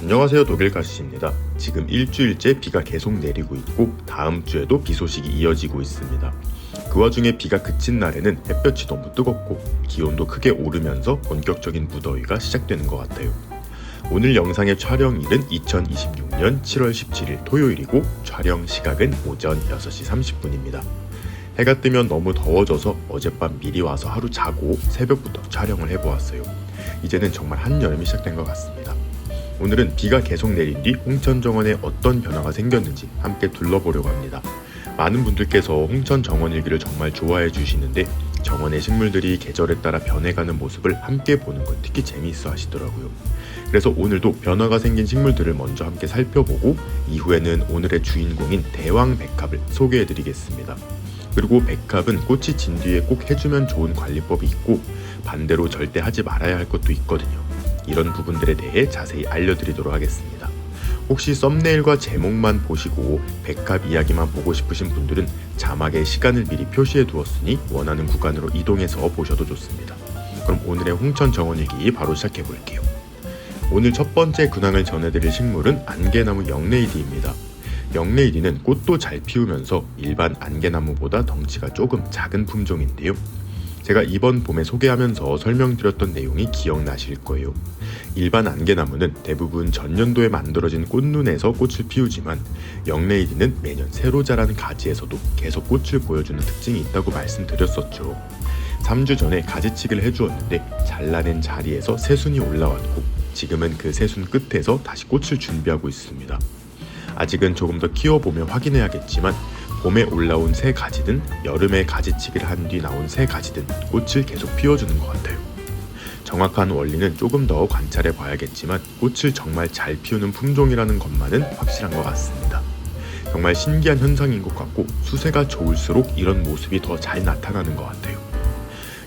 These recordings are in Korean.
안녕하세요, 독일가시입니다. 지금 일주일째 비가 계속 내리고 있고 다음 주에도 비 소식이 이어지고 있습니다. 그 와중에 비가 그친 날에는 햇볕이 너무 뜨겁고 기온도 크게 오르면서 본격적인 무더위가 시작되는 것 같아요. 오늘 영상의 촬영일은 2026년 7월 17일 토요일이고 촬영 시각은 오전 6시 30분입니다. 해가 뜨면 너무 더워져서 어젯밤 미리 와서 하루 자고 새벽부터 촬영을 해보았어요. 이제는 정말 한여름이 시작된 것 같습니다. 오늘은 비가 계속 내린 뒤 홍천 정원에 어떤 변화가 생겼는지 함께 둘러보려고 합니다. 많은 분들께서 홍천 정원 일기를 정말 좋아해 주시는데 정원의 식물들이 계절에 따라 변해가는 모습을 함께 보는 걸 특히 재미있어 하시더라고요. 그래서 오늘도 변화가 생긴 식물들을 먼저 함께 살펴보고 이후에는 오늘의 주인공인 대왕 백합을 소개해 드리겠습니다. 그리고 백합은 꽃이 진 뒤에 꼭 해주면 좋은 관리법이 있고 반대로 절대 하지 말아야 할 것도 있거든요. 이런 부분들에 대해 자세히 알려드리도록 하겠습니다. 혹시 썸네일과 제목만 보시고 백합 이야기만 보고 싶으신 분들은 자막에 시간을 미리 표시해 두었으니 원하는 구간으로 이동해서 보셔도 좋습니다. 그럼 오늘의 홍천 정원일기 바로 시작해 볼게요. 오늘 첫 번째 근황을 전해드릴 식물은 안개나무 영레이디입니다. 영레이디는 꽃도 잘 피우면서 일반 안개나무보다 덩치가 조금 작은 품종인데요. 제가 이번 봄에 소개하면서 설명드렸던 내용이 기억나실 거예요. 일반 안개나무는 대부분 전년도에 만들어진 꽃눈에서 꽃을 피우지만 영레이디는 매년 새로 자란 가지에서도 계속 꽃을 보여주는 특징이 있다고 말씀드렸었죠. 3주 전에 가지치기를 해주었는데 잘라낸 자리에서 새순이 올라왔고 지금은 그 새순 끝에서 다시 꽃을 준비하고 있습니다. 아직은 조금 더 키워보며 확인해야겠지만 봄에 올라온 새 가지든 여름에 가지치기를 한 뒤 나온 새 가지든 꽃을 계속 피워주는 것 같아요. 정확한 원리는 조금 더 관찰해 봐야겠지만 꽃을 정말 잘 피우는 품종이라는 것만은 확실한 것 같습니다. 정말 신기한 현상인 것 같고 수세가 좋을수록 이런 모습이 더 잘 나타나는 것 같아요.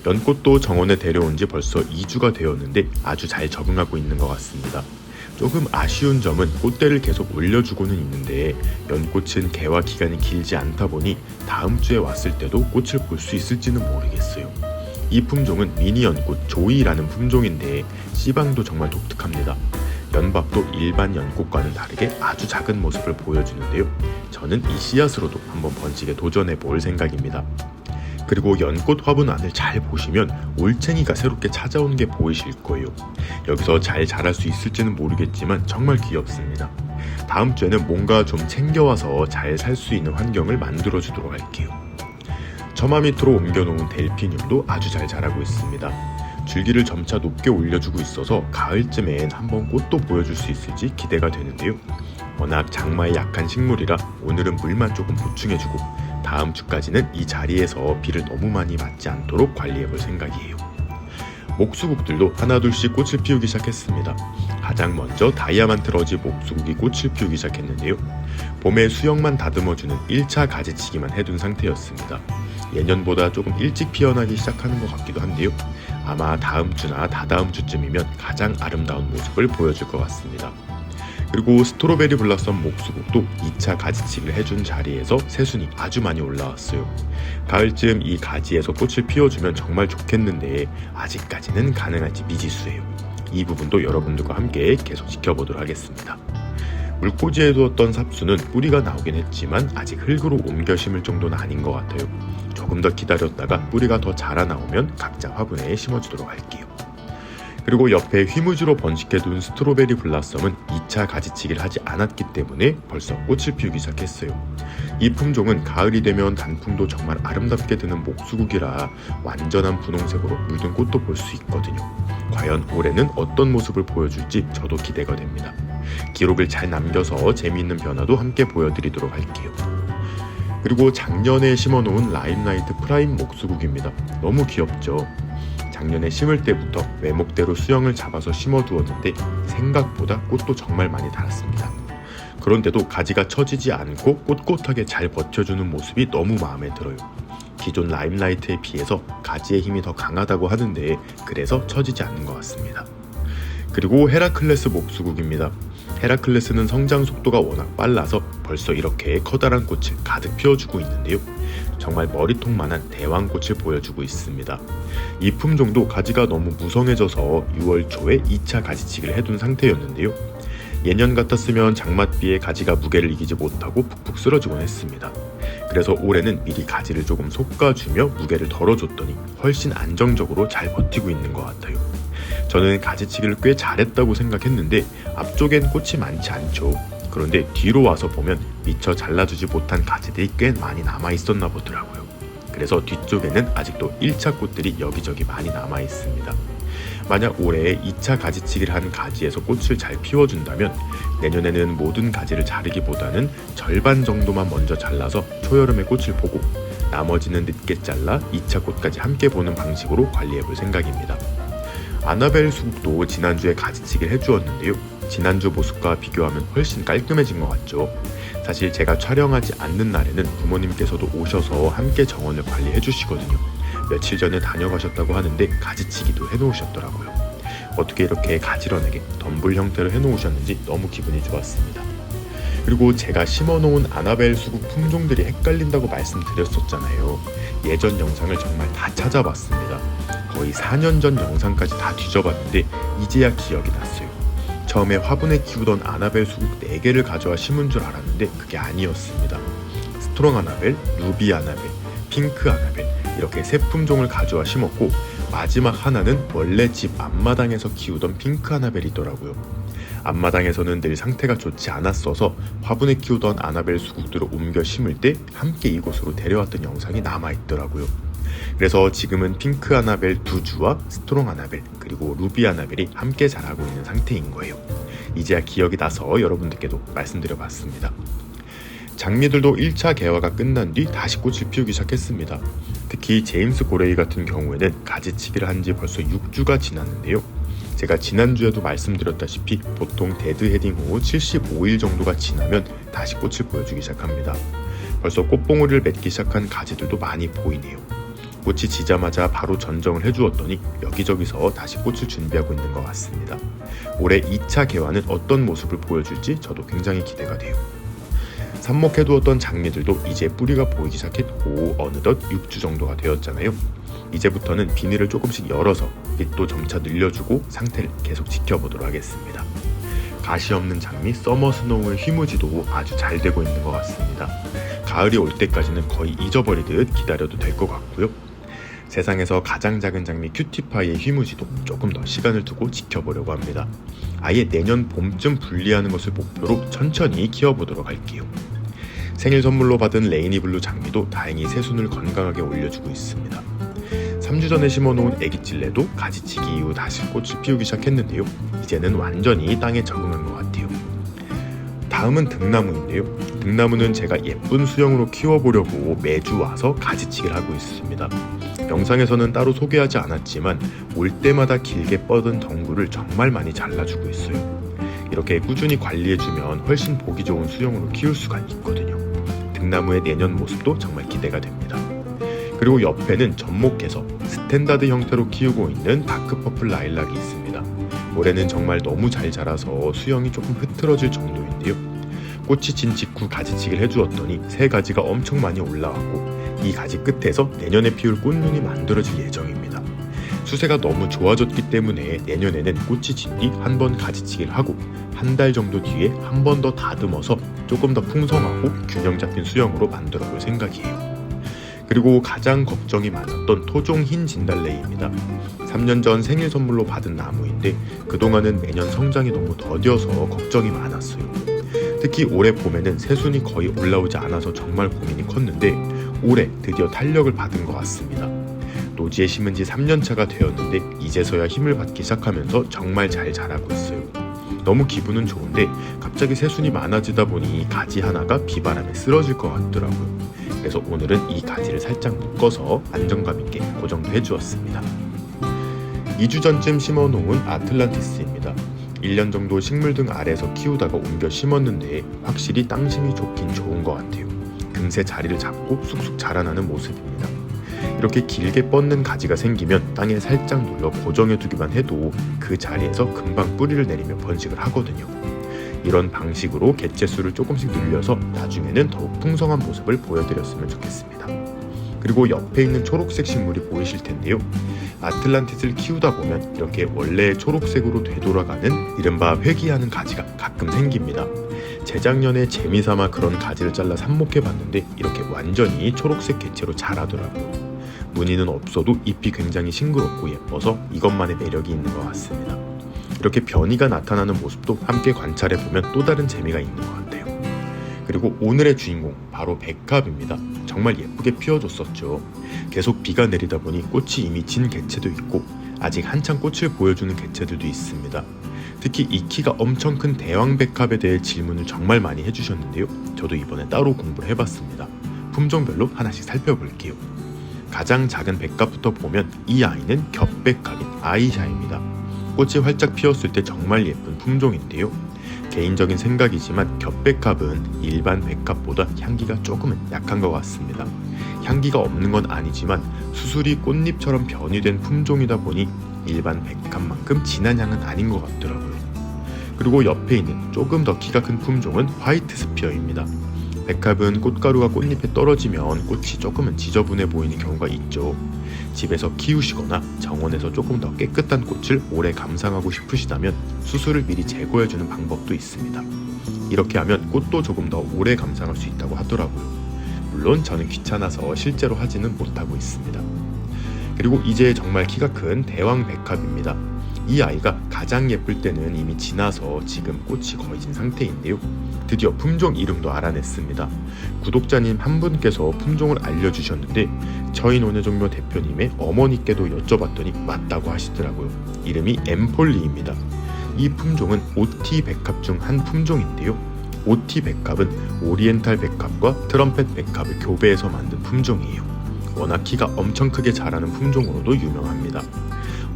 연꽃도 정원에 데려온 지 벌써 2주가 되었는데 아주 잘 적응하고 있는 것 같습니다. 조금 아쉬운 점은 꽃대를 계속 올려주고는 있는데 연꽃은 개화 기간이 길지 않다 보니 다음 주에 왔을 때도 꽃을 볼 수 있을지는 모르겠어요. 이 품종은 미니 연꽃 조이라는 품종인데 씨방도 정말 독특합니다. 연밥도 일반 연꽃과는 다르게 아주 작은 모습을 보여주는데요. 저는 이 씨앗으로도 한번 번식에 도전해 볼 생각입니다. 그리고 연꽃 화분 안을 잘 보시면 올챙이가 새롭게 찾아온 게 보이실 거예요. 여기서 잘 자랄 수 있을지는 모르겠지만 정말 귀엽습니다. 다음 주에는 뭔가 좀 챙겨와서 잘 살 수 있는 환경을 만들어 주도록 할게요. 처마 밑으로 옮겨놓은 델피늄도 아주 잘 자라고 있습니다. 줄기를 점차 높게 올려주고 있어서 가을쯤엔 한번 꽃도 보여줄 수 있을지 기대가 되는데요. 워낙 장마에 약한 식물이라 오늘은 물만 조금 보충해주고 다음 주까지는 이 자리에서 비를 너무 많이 맞지 않도록 관리해볼 생각이에요. 목수국들도 하나둘씩 꽃을 피우기 시작했습니다. 가장 먼저 다이아만트 러지 목수국이 꽃을 피우기 시작했는데요. 봄에 수영만 다듬어주는 1차 가지치기만 해둔 상태였습니다. 예년보다 조금 일찍 피어나기 시작하는 것 같기도 한데요. 아마 다음 주나 다다음 주쯤이면 가장 아름다운 모습을 보여줄 것 같습니다. 그리고 스트로베리 블라썸 목수국도 2차 가지치기를 해준 자리에서 새순이 아주 많이 올라왔어요. 가을쯤 이 가지에서 꽃을 피워주면 정말 좋겠는데 아직까지는 가능할지 미지수예요. 이 부분도 여러분들과 함께 계속 지켜보도록 하겠습니다. 물꽂이에 두었던 삽수는 뿌리가 나오긴 했지만 아직 흙으로 옮겨 심을 정도는 아닌 것 같아요. 조금 더 기다렸다가 뿌리가 더 자라나오면 각자 화분에 심어주도록 할게요. 그리고 옆에 휘무지로 번식해둔 스트로베리 블라썸은 2차 가지치기를 하지 않았기 때문에 벌써 꽃을 피우기 시작했어요. 이 품종은 가을이 되면 단풍도 정말 아름답게 드는 목수국이라 완전한 분홍색으로 물든 꽃도 볼 수 있거든요. 과연 올해는 어떤 모습을 보여줄지 저도 기대가 됩니다. 기록을 잘 남겨서 재미있는 변화도 함께 보여드리도록 할게요. 그리고 작년에 심어놓은 라임라이트 프라임 목수국입니다. 너무 귀엽죠? 작년에 심을 때부터 외목대로 수영을 잡아서 심어두었는데 생각보다 꽃도 정말 많이 달았습니다. 그런데도 가지가 처지지 않고 꼿꼿하게 잘 버텨주는 모습이 너무 마음에 들어요. 기존 라임라이트에 비해서 가지의 힘이 더 강하다고 하는데 그래서 처지지 않는 것 같습니다. 그리고 헤라클레스 목수국입니다. 헤라클레스는 성장 속도가 워낙 빨라서 벌써 이렇게 커다란 꽃을 가득 피워주고 있는데요. 정말 머리통만한 대왕꽃을 보여주고 있습니다. 이 품종도 가지가 너무 무성해져서 6월 초에 2차 가지치기를 해둔 상태였는데요. 예년 같았으면 장맛비에 가지가 무게를 이기지 못하고 푹푹 쓰러지곤 했습니다. 그래서 올해는 미리 가지를 조금 솎아주며 무게를 덜어줬더니 훨씬 안정적으로 잘 버티고 있는 것 같아요. 저는 가지치기를 꽤 잘했다고 생각했는데 앞쪽엔 꽃이 많지 않죠. 그런데 뒤로 와서 보면 미처 잘라주지 못한 가지들이 꽤 많이 남아있었나 보더라고요. 그래서 뒤쪽에는 아직도 1차 꽃들이 여기저기 많이 남아있습니다. 만약 올해 2차 가지치기를 한 가지에서 꽃을 잘 피워준다면 내년에는 모든 가지를 자르기보다는 절반 정도만 먼저 잘라서 초여름에 꽃을 보고 나머지는 늦게 잘라 2차 꽃까지 함께 보는 방식으로 관리해볼 생각입니다. 아나벨 수국도 지난주에 가지치기를 해주었는데요. 지난주 모습과 비교하면 훨씬 깔끔해진 것 같죠. 사실 제가 촬영하지 않는 날에는 부모님께서도 오셔서 함께 정원을 관리해 주시거든요. 며칠 전에 다녀가셨다고 하는데 가지치기도 해놓으셨더라고요. 어떻게 이렇게 가지런하게 덤불 형태로 해놓으셨는지 너무 기분이 좋았습니다. 그리고 제가 심어놓은 아나벨 수국 품종들이 헷갈린다고 말씀드렸었잖아요. 예전 영상을 정말 다 찾아봤습니다. 거의 4년 전 영상까지 다 뒤져봤는데 이제야 기억이 났어요. 처음에 화분에 키우던 아나벨 수국 4개를 가져와 심은 줄 알았는데 그게 아니었습니다. 스트롱 아나벨, 루비 아나벨, 핑크 아나벨 이렇게 세 품종을 가져와 심었고 마지막 하나는 원래 집 앞마당에서 키우던 핑크 아나벨이더라고요. 앞마당에서는 늘 상태가 좋지 않았어서 화분에 키우던 아나벨 수국들을 옮겨 심을 때 함께 이곳으로 데려왔던 영상이 남아있더라고요. 그래서 지금은 핑크 아나벨 2주와 스트롱 아나벨 그리고 루비 아나벨이 함께 자라고 있는 상태인 거예요. 이제야 기억이 나서 여러분들께도 말씀드려봤습니다. 장미들도 1차 개화가 끝난 뒤 다시 꽃을 피우기 시작했습니다. 특히 제임스 고레이 같은 경우에는 가지치기를 한 지 벌써 6주가 지났는데요. 제가 지난주에도 말씀드렸다시피 보통 데드 헤딩 후 75일 정도가 지나면 다시 꽃을 보여주기 시작합니다. 벌써 꽃봉오리를 맺기 시작한 가지들도 많이 보이네요. 꽃이 지자마자 바로 전정을 해주었더니 여기저기서 다시 꽃을 준비하고 있는 것 같습니다. 올해 2차 개화는 어떤 모습을 보여줄지 저도 굉장히 기대가 돼요. 삽목해두었던 장미들도 이제 뿌리가 보이기 시작했고 어느덧 6주 정도가 되었잖아요. 이제부터는 비닐을 조금씩 열어서 빛도 점차 늘려주고 상태를 계속 지켜보도록 하겠습니다. 가시 없는 장미 서머 스노우의 휘무지도 아주 잘 되고 있는 것 같습니다. 가을이 올 때까지는 거의 잊어버리듯 기다려도 될 것 같고요. 세상에서 가장 작은 장미 큐티파이의 휘무지도 조금 더 시간을 두고 지켜보려고 합니다. 아예 내년 봄쯤 분리하는 것을 목표로 천천히 키워보도록 할게요. 생일 선물로 받은 레이니블루 장미도 다행히 새순을 건강하게 올려주고 있습니다. 3주 전에 심어놓은 애기찔레도 가지치기 이후 다시 꽃을 피우기 시작했는데요. 이제는 완전히 땅에 적응한 것 같아요. 다음은 등나무인데요. 등나무는 제가 예쁜 수영으로 키워보려고 매주 와서 가지치기를 하고 있습니다. 영상에서는 따로 소개하지 않았지만 올 때마다 길게 뻗은 덩굴을 정말 많이 잘라주고 있어요. 이렇게 꾸준히 관리해주면 훨씬 보기 좋은 수영으로 키울 수가 있거든요. 등나무의 내년 모습도 정말 기대가 됩니다. 그리고 옆에는 접목해서 스탠다드 형태로 키우고 있는 다크 퍼플 라일락이 있습니다. 올해는 정말 너무 잘 자라서 수영이 조금 흐트러질 정도인데요. 꽃이 진 직후 가지치기를 해주었더니 새 가지가 엄청 많이 올라왔고 이 가지 끝에서 내년에 피울 꽃눈이 만들어질 예정입니다. 수세가 너무 좋아졌기 때문에 내년에는 꽃이 진 뒤 한 번 가지치기를 하고 한 달 정도 뒤에 한 번 더 다듬어서 조금 더 풍성하고 균형 잡힌 수영으로 만들어 볼 생각이에요. 그리고 가장 걱정이 많았던 토종 흰 진달래입니다. 3년 전 생일 선물로 받은 나무인데 그동안은 매년 성장이 너무 더뎌서 걱정이 많았어요. 특히 올해 봄에는 새순이 거의 올라오지 않아서 정말 고민이 컸는데 올해 드디어 탄력을 받은 것 같습니다. 노지에 심은 지 3년차가 되었는데 이제서야 힘을 받기 시작하면서 정말 잘 자라고 있어요. 너무 기분은 좋은데 갑자기 새순이 많아지다 보니 가지 하나가 비바람에 쓰러질 것 같더라고요. 그래서 오늘은 이 가지를 살짝 묶어서 안정감 있게 고정도 해주었습니다. 2주 전쯤 심어놓은 아틀란티스입니다. 1년 정도 식물 등 아래에서 키우다가 옮겨 심었는데 확실히 땅심이 좋긴 좋은 것 같아요. 금세 자리를 잡고 쑥쑥 자라나는 모습입니다. 이렇게 길게 뻗는 가지가 생기면 땅에 살짝 눌러 고정해두기만 해도 그 자리에서 금방 뿌리를 내리며 번식을 하거든요. 이런 방식으로 개체수를 조금씩 늘려서 나중에는 더욱 풍성한 모습을 보여드렸으면 좋겠습니다. 그리고 옆에 있는 초록색 식물이 보이실 텐데요. 아틀란티스를 키우다 보면 이렇게 원래의 초록색으로 되돌아가는 이른바 회귀하는 가지가 가끔 생깁니다. 재작년에 재미삼아 그런 가지를 잘라 삽목해봤는데 이렇게 완전히 초록색 개체로 자라더라고요. 무늬는 없어도 잎이 굉장히 싱그럽고 예뻐서 이것만의 매력이 있는 것 같습니다. 이렇게 변이가 나타나는 모습도 함께 관찰해보면 또 다른 재미가 있는 것 같아요. 그리고 오늘의 주인공 바로 백합입니다. 정말 예쁘게 피어줬었죠. 계속 비가 내리다 보니 꽃이 이미 진 개체도 있고 아직 한창 꽃을 보여주는 개체들도 있습니다. 특히 이 키가 엄청 큰 대왕백합에 대해 질문을 정말 많이 해주셨는데요. 저도 이번에 따로 공부를 해봤습니다. 품종별로 하나씩 살펴볼게요. 가장 작은 백합부터 보면 이 아이는 겹백합인 아이샤입니다. 꽃이 활짝 피었을 때 정말 예쁜 품종인데요. 개인적인 생각이지만 겹백합은 일반 백합보다 향기가 조금은 약한 것 같습니다. 향기가 없는 건 아니지만 수술이 꽃잎처럼 변이된 품종이다 보니 일반 백합만큼 진한 향은 아닌 것 같더라고요. 그리고 옆에 있는 조금 더 키가 큰 품종은 화이트 스피어입니다. 백합은 꽃가루가 꽃잎에 떨어지면 꽃이 조금은 지저분해 보이는 경우가 있죠. 집에서 키우시거나 정원에서 조금 더 깨끗한 꽃을 오래 감상하고 싶으시다면 수술을 미리 제거해주는 방법도 있습니다. 이렇게 하면 꽃도 조금 더 오래 감상할 수 있다고 하더라고요. 물론 저는 귀찮아서 실제로 하지는 못하고 있습니다. 그리고 이제 정말 키가 큰 대왕백합입니다. 이 아이가 가장 예쁠 때는 이미 지나서 지금 꽃이 거의 진 상태인데요. 드디어 품종 이름도 알아냈습니다. 구독자님 한 분께서 품종을 알려주셨는데 저희 논예종묘 대표님의 어머니께도 여쭤봤더니 맞다고 하시더라고요. 이름이 엠폴리입니다. 이 품종은 오티 백합 중 한 품종인데요. 오티 백합은 오리엔탈 백합과 트럼펫 백합을 교배해서 만든 품종이에요. 워낙 키가 엄청 크게 자라는 품종으로도 유명합니다.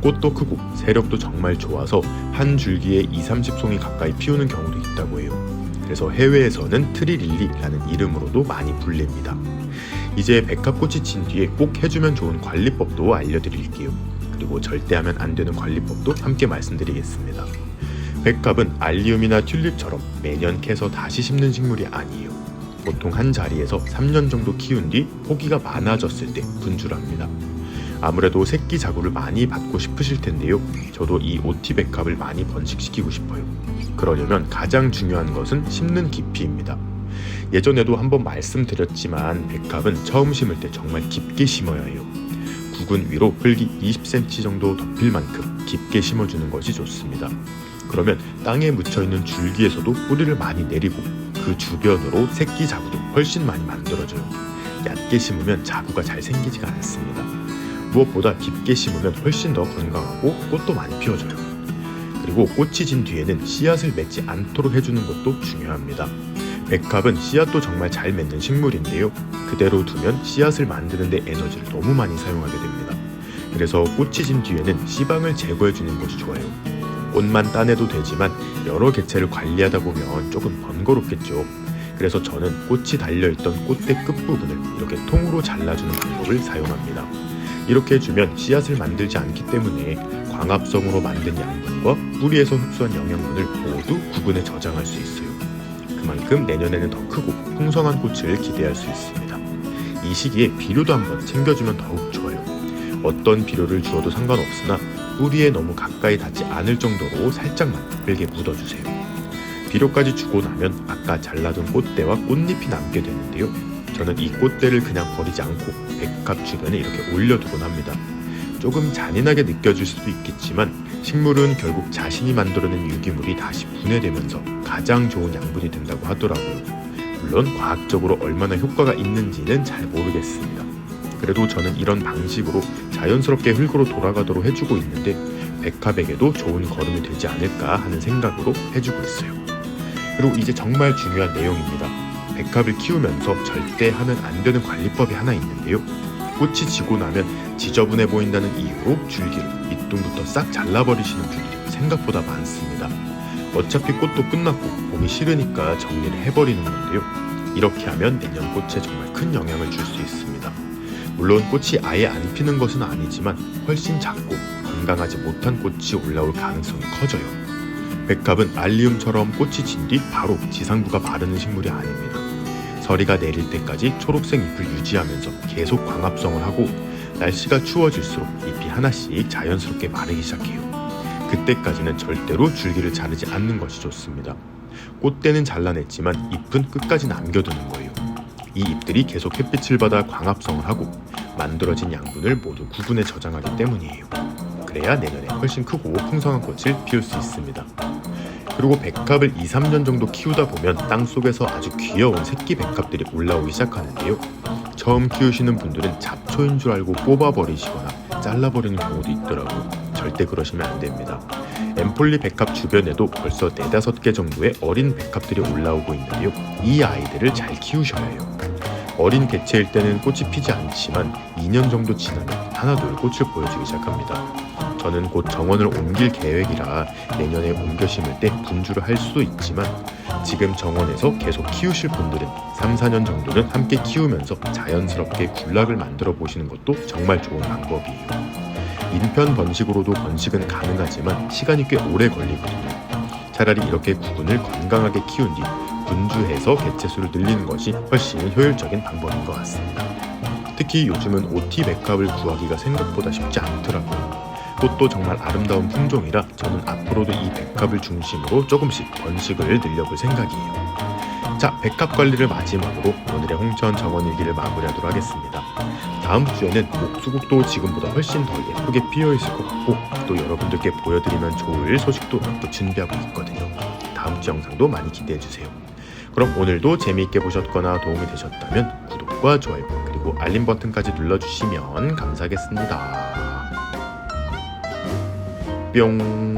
꽃도 크고 세력도 정말 좋아서 한 줄기에 20-30송이 가까이 피우는 경우도 있다고 해요. 그래서 해외에서는 트리릴리라는 이름으로도 많이 불립니다. 이제 백합꽃이 진 뒤에 꼭 해주면 좋은 관리법도 알려드릴게요. 그리고 절대 하면 안 되는 관리법도 함께 말씀드리겠습니다. 백합은 알리움이나 튤립처럼 매년 캐서 다시 심는 식물이 아니에요. 보통 한 자리에서 3년 정도 키운 뒤 포기가 많아졌을 때 분출합니다. 아무래도 새끼 자구를 많이 받고 싶으실 텐데요. 저도 이 오티 백합을 많이 번식시키고 싶어요. 그러려면 가장 중요한 것은 심는 깊이입니다. 예전에도 한번 말씀드렸지만 백합은 처음 심을 때 정말 깊게 심어야 해요. 구근 위로 흙이 20cm 정도 덮일 만큼 깊게 심어주는 것이 좋습니다. 그러면 땅에 묻혀있는 줄기에서도 뿌리를 많이 내리고 그 주변으로 새끼 자구도 훨씬 많이 만들어져요. 얕게 심으면 자구가 잘 생기지가 않습니다. 무엇보다 깊게 심으면 훨씬 더 건강하고 꽃도 많이 피워져요. 그리고 꽃이 진 뒤에는 씨앗을 맺지 않도록 해주는 것도 중요합니다. 백합은 씨앗도 정말 잘 맺는 식물인데요. 그대로 두면 씨앗을 만드는 데 에너지를 너무 많이 사용하게 됩니다. 그래서 꽃이 진 뒤에는 씨방을 제거해주는 것이 좋아요. 꽃만 따내도 되지만 여러 개체를 관리하다 보면 조금 번거롭겠죠. 그래서 저는 꽃이 달려있던 꽃대 끝부분을 이렇게 통으로 잘라주는 방법을 사용합니다. 이렇게 해주면 씨앗을 만들지 않기 때문에 광합성으로 만든 양분과 뿌리에서 흡수한 영양분을 모두 구근에 저장할 수 있어요. 그만큼 내년에는 더 크고 풍성한 꽃을 기대할 수 있습니다. 이 시기에 비료도 한번 챙겨주면 더욱 좋아요. 어떤 비료를 주어도 상관없으나 뿌리에 너무 가까이 닿지 않을 정도로 살짝만 얇게 묻어주세요. 비료까지 주고 나면 아까 잘라둔 꽃대와 꽃잎이 남게 되는데요. 저는 이 꽃대를 그냥 버리지 않고 백합 주변에 이렇게 올려두곤 합니다. 조금 잔인하게 느껴질 수도 있겠지만 식물은 결국 자신이 만들어낸 유기물이 다시 분해되면서 가장 좋은 양분이 된다고 하더라고요. 물론 과학적으로 얼마나 효과가 있는지는 잘 모르겠습니다. 그래도 저는 이런 방식으로 자연스럽게 흙으로 돌아가도록 해주고 있는데 백합에게도 좋은 거름이 되지 않을까 하는 생각으로 해주고 있어요. 그리고 이제 정말 중요한 내용입니다. 백합을 키우면서 절대 하면 안 되는 관리법이 하나 있는데요. 꽃이 지고 나면 지저분해 보인다는 이유로 줄기를 밑둥부터 싹 잘라버리시는 분들이 생각보다 많습니다. 어차피 꽃도 끝났고 보기 싫으니까 정리를 해버리는 건데요. 이렇게 하면 내년 꽃에 정말 큰 영향을 줄 수 있습니다. 물론 꽃이 아예 안 피는 것은 아니지만 훨씬 작고 건강하지 못한 꽃이 올라올 가능성이 커져요. 백합은 알리움처럼 꽃이 진 뒤 바로 지상부가 마르는 식물이 아닙니다. 서리가 내릴 때까지 초록색 잎을 유지하면서 계속 광합성을 하고 날씨가 추워질수록 잎이 하나씩 자연스럽게 마르기 시작해요. 그때까지는 절대로 줄기를 자르지 않는 것이 좋습니다. 꽃대는 잘라냈지만 잎은 끝까지 남겨두는 거예요. 이 잎들이 계속 햇빛을 받아 광합성을 하고 만들어진 양분을 모두 구분해 저장하기 때문이에요. 그래야 내년에 훨씬 크고 풍성한 꽃을 피울 수 있습니다. 그리고 백합을 2, 3년 정도 키우다 보면 땅속에서 아주 귀여운 새끼 백합들이 올라오기 시작하는데요. 처음 키우시는 분들은 잡초인 줄 알고 뽑아버리시거나 잘라버리는 경우도 있더라고요. 절대 그러시면 안 됩니다. 엠폴리 백합 주변에도 벌써 4, 5개 정도의 어린 백합들이 올라오고 있는데요. 이 아이들을 잘 키우셔야 해요. 어린 개체일 때는 꽃이 피지 않지만 2년 정도 지나면 하나둘 꽃을 보여주기 시작합니다. 저는 곧 정원을 옮길 계획이라 내년에 옮겨 심을 때 분주를 할 수도 있지만 지금 정원에서 계속 키우실 분들은 3, 4년 정도는 함께 키우면서 자연스럽게 군락을 만들어 보시는 것도 정말 좋은 방법이에요. 인편 번식으로도 번식은 가능하지만 시간이 꽤 오래 걸리거든요. 차라리 이렇게 구근을 건강하게 키운 뒤 분주해서 개체수를 늘리는 것이 훨씬 효율적인 방법인 것 같습니다. 특히 요즘은 오티 백합을 구하기가 생각보다 쉽지 않더라고요. 꽃도 정말 아름다운 품종이라 저는 앞으로도 이 백합을 중심으로 조금씩 번식을 늘려볼 생각이에요. 자, 백합 관리를 마지막으로 오늘의 홍천 정원 일기를 마무리하도록 하겠습니다. 다음 주에는 목수국도 지금보다 훨씬 더 예쁘게 피어있을 것 같고 또 여러분들께 보여드리면 좋을 소식도 몇 개 준비하고 있거든요. 다음 주 영상도 많이 기대해주세요. 그럼 오늘도 재미있게 보셨거나 도움이 되셨다면 구독과 좋아요 그리고 알림 버튼까지 눌러주시면 감사하겠습니다. 뿅.